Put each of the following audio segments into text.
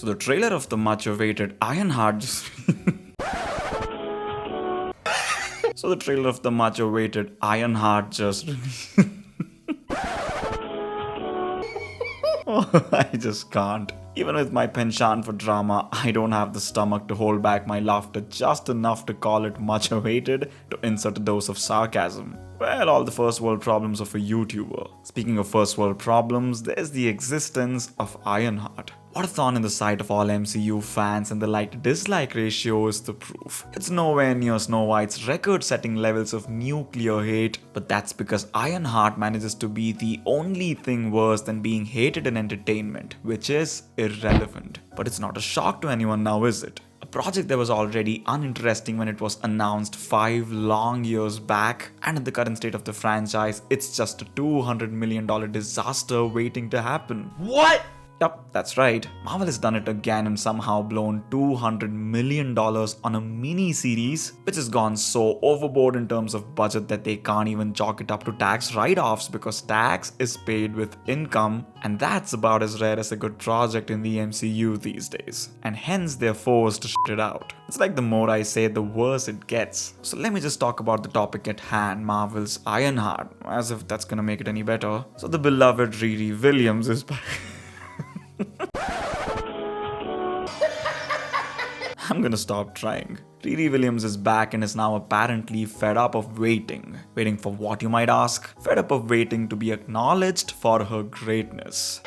So the trailer of the much-awaited Ironheart just So the trailer of the much-awaited Ironheart just Oh, I just can't. Even with my penchant for drama, I don't have the stomach to hold back my laughter just enough to call it much awaited to insert a dose of sarcasm. Well, all the first world problems of a YouTuber. Speaking of first world problems, there's the existence of Ironheart. What a thorn in the side of all MCU fans, and the like-to-dislike ratio is the proof. It's nowhere near Snow White's record-setting levels of nuclear hate, but that's because Ironheart manages to be the only thing worse than being hated in entertainment, which is irrelevant. But it's not a shock to anyone now, is it? A project that was already uninteresting when it was announced 5 long years back, and in the current state of the franchise, it's just a $200 million disaster waiting to happen. What? Yup, that's right. Marvel has done it again and somehow blown $200 million on a mini-series, which has gone so overboard in terms of budget that they can't even chalk it up to tax write-offs because tax is paid with income, and that's about as rare as a good project in the MCU these days. And hence they're forced to shit it out. It's like the more I say, the worse it gets. So let me just talk about the topic at hand, Marvel's Ironheart, as if that's gonna make it any better. So the beloved Riri Williams is back. I'm gonna stop trying. Riri Williams is back and is now apparently fed up of waiting. Waiting for what, you might ask? Fed up of waiting to be acknowledged for her greatness.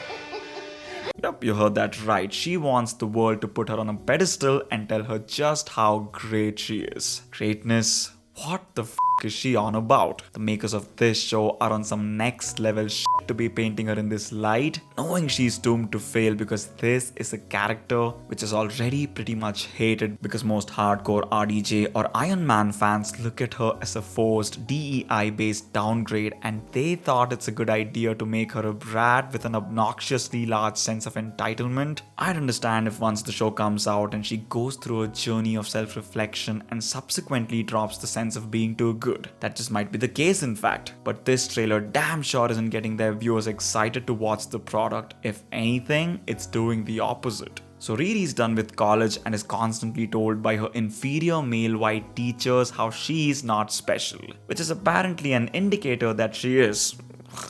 Yup, you heard that right. She wants the world to put her on a pedestal and tell her just how great she is. Greatness? What the f is she on about? The makers of this show are on some next level shit to be painting her in this light, knowing she's doomed to fail because this is a character which is already pretty much hated because most hardcore RDJ or Iron Man fans look at her as a forced DEI based downgrade, and they thought it's a good idea to make her a brat with an obnoxiously large sense of entitlement. I'd understand if once the show comes out and she goes through a journey of self-reflection and subsequently drops the sense of being too good. That just might be the case in fact. But this trailer damn sure isn't getting their viewers excited to watch the product. If anything, it's doing the opposite. So Riri's done with college and is constantly told by her inferior male white teachers how she's not special, which is apparently an indicator that she is.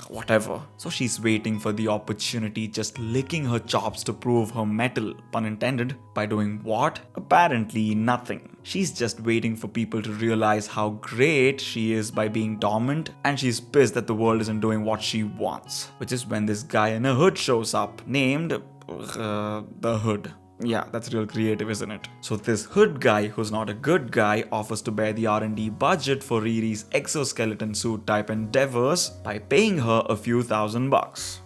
Whatever. So she's waiting for the opportunity, just licking her chops to prove her mettle, pun intended, by doing what? Apparently nothing. She's just waiting for people to realize how great she is by being dormant, and she's pissed that the world isn't doing what she wants. Which is when this guy in a hood shows up, named the Hood. Yeah, that's real creative, isn't it? So this Hood guy, who's not a good guy, offers to bear the R&D budget for Riri's exoskeleton suit type endeavors by paying her a few $1,000s.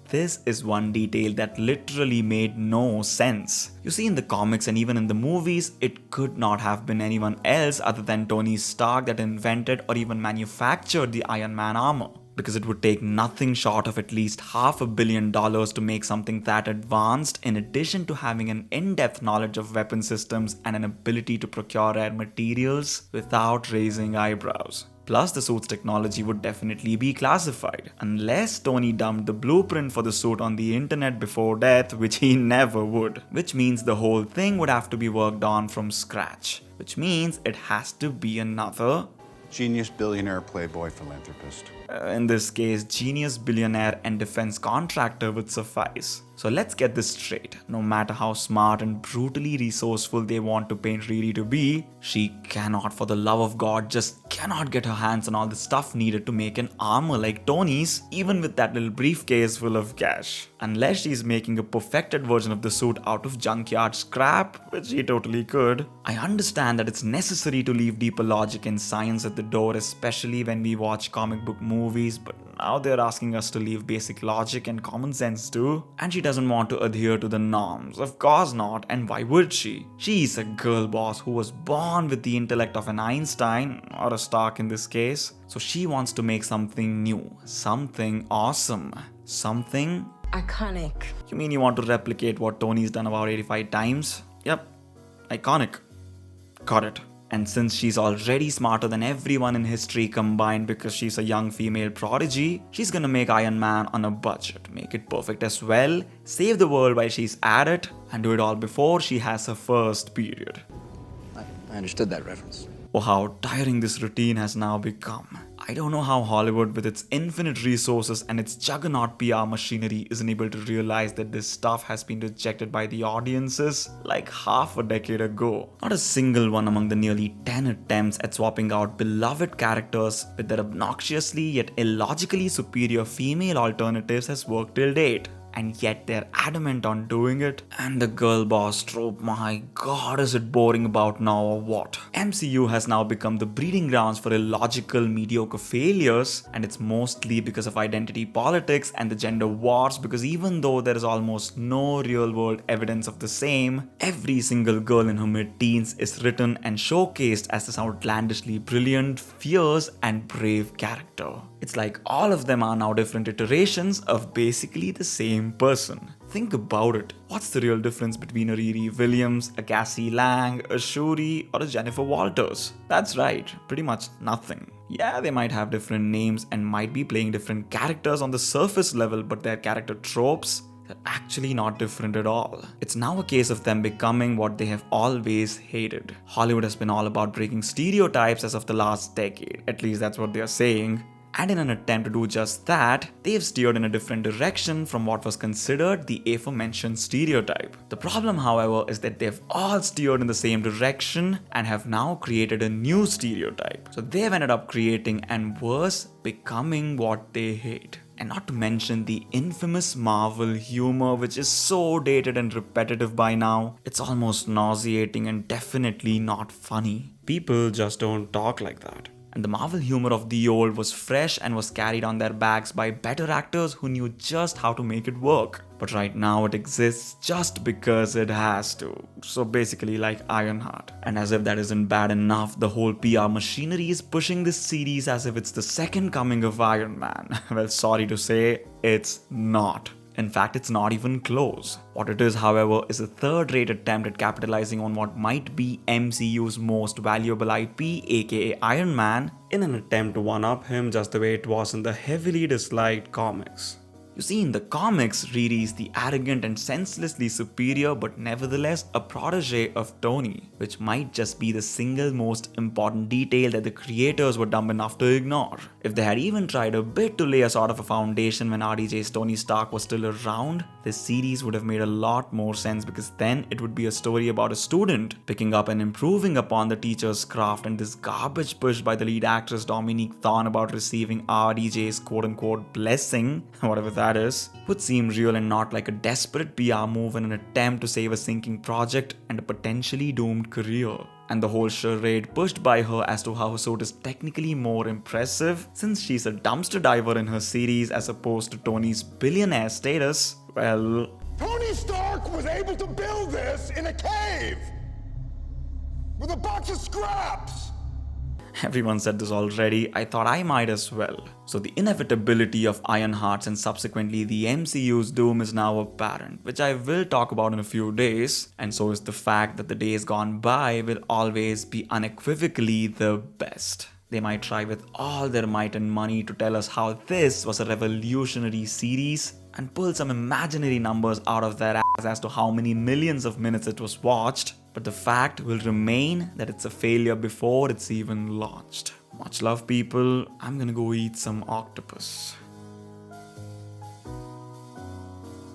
This is one detail that literally made no sense. You see, in the comics and even in the movies, it could not have been anyone else other than Tony Stark that invented or even manufactured the Iron Man armor. Because it would take nothing short of at least $500 million to make something that advanced, in addition to having an in-depth knowledge of weapon systems and an ability to procure rare materials without raising eyebrows. Plus, the suit's technology would definitely be classified, unless Tony dumped the blueprint for the suit on the internet before death, which he never would. Which means the whole thing would have to be worked on from scratch. Which means it has to be another Genius, billionaire, playboy, philanthropist. In this case, genius, billionaire, and defense contractor would suffice. So let's get this straight. No matter how smart and brutally resourceful they want to paint Riri to be, she cannot, for the love of God, just cannot get her hands on all the stuff needed to make an armor like Tony's, even with that little briefcase full of cash. Unless she's making a perfected version of the suit out of junkyard scrap, which she totally could. I understand that it's necessary to leave deeper logic and science at the door, especially when we watch comic book movies, but now they're asking us to leave basic logic and common sense too. And she doesn't want to adhere to the norms. Of course not, and why would she? She's a girl boss who was born with the intellect of an Einstein, or a Stark in this case. So she wants to make something new, something awesome, something iconic. You mean you want to replicate what Tony's done about 85 times? Yep, iconic. Got it. And since she's already smarter than everyone in history combined because she's a young female prodigy, she's gonna make Iron Man on a budget, make it perfect as well, save the world while she's at it, and do it all before she has her first period. I understood that reference. Oh, how tiring this routine has now become. I don't know how Hollywood, with its infinite resources and its juggernaut PR machinery, isn't able to realize that this stuff has been rejected by the audiences like half a decade ago. Not a single one among the nearly 10 attempts at swapping out beloved characters with their obnoxiously yet illogically superior female alternatives has worked till date. And yet they're adamant on doing it. And the girl boss trope, my god, is it boring about now or what? MCU has now become the breeding grounds for illogical, mediocre failures, and it's mostly because of identity politics and the gender wars, because even though there is almost no real world evidence of the same, every single girl in her mid-teens is written and showcased as this outlandishly brilliant, fierce, and brave character. It's like all of them are now different iterations of basically the same person. Think about it. What's the real difference between a Riri Williams, a Cassie Lang, a Shuri, or a Jennifer Walters? That's right, pretty much nothing. Yeah, they might have different names and might be playing different characters on the surface level, but their character tropes, they're actually not different at all. It's now a case of them becoming what they have always hated. Hollywood has been all about breaking stereotypes as of the last decade. At least that's what they're saying. And in an attempt to do just that, they've steered in a different direction from what was considered the aforementioned stereotype. The problem, however, is that they've all steered in the same direction and have now created a new stereotype. So they've ended up creating and worse, becoming what they hate. And not to mention the infamous Marvel humor, which is so dated and repetitive by now. It's almost nauseating and definitely not funny. People just don't talk like that. And the Marvel humor of the old was fresh and was carried on their backs by better actors who knew just how to make it work. But right now it exists just because it has to. So basically like Ironheart. And as if that isn't bad enough, the whole PR machinery is pushing this series as if it's the second coming of Iron Man. Well, sorry to say, it's not. In fact, it's not even close. What it is, however, is a third-rate attempt at capitalizing on what might be MCU's most valuable IP, aka Iron Man, in an attempt to one-up him just the way it was in the heavily disliked comics. You see, in the comics, Riri is the arrogant and senselessly superior but nevertheless a protege of Tony, which might just be the single most important detail that the creators were dumb enough to ignore. If they had even tried a bit to lay a sort of a foundation when RDJ's Tony Stark was still around, this series would have made a lot more sense, because then it would be a story about a student picking up and improving upon the teacher's craft, and this garbage push by the lead actress Dominique Thorne about receiving RDJ's quote-unquote blessing, whatever that is, would seem real and not like a desperate PR move in an attempt to save a sinking project and a potentially doomed career. And the whole charade pushed by her as to how her suit is technically more impressive since she's a dumpster diver in her series as opposed to Tony's billionaire status, well... Tony Stark was able to build this in a cave! With a box of scraps! Everyone said this already, I thought I might as well. So the inevitability of Ironheart's and subsequently the MCU's doom is now apparent, which I will talk about in a few days, and so is the fact that the days gone by will always be unequivocally the best. They might try with all their might and money to tell us how this was a revolutionary series and pull some imaginary numbers out of their ass as to how many millions of minutes it was watched, but the fact will remain that it's a failure before it's even launched. Much love, people. I'm gonna go eat some octopus.